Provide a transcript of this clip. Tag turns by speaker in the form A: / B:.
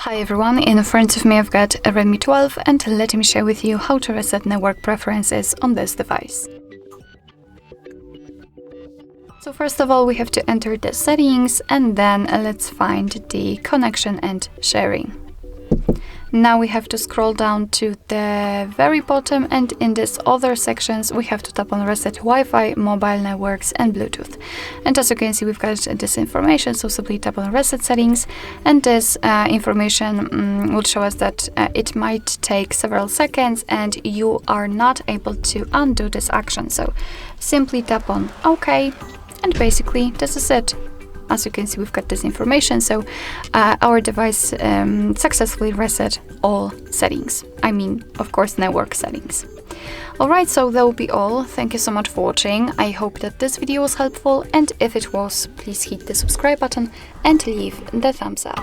A: Hi everyone, in front of me I've got a Redmi 12 and let me share with you how to reset network preferences on this device. So first of all we have to enter the settings and then let's find the connection and sharing. Now we have to scroll down to the very bottom and in this other sections we have to tap on reset Wi-Fi, mobile networks and Bluetooth. And as you can see we've got this information, so simply tap on reset settings and this information will show us that it might take several seconds and you are not able to undo this action. So simply tap on OK and basically this is it. As you can see, we've got this information, so our device successfully reset all settings. I mean, of course, network settings. Alright, so that will be all. Thank you so much for watching. I hope that this video was helpful, and if it was, please hit the subscribe button and leave the thumbs up.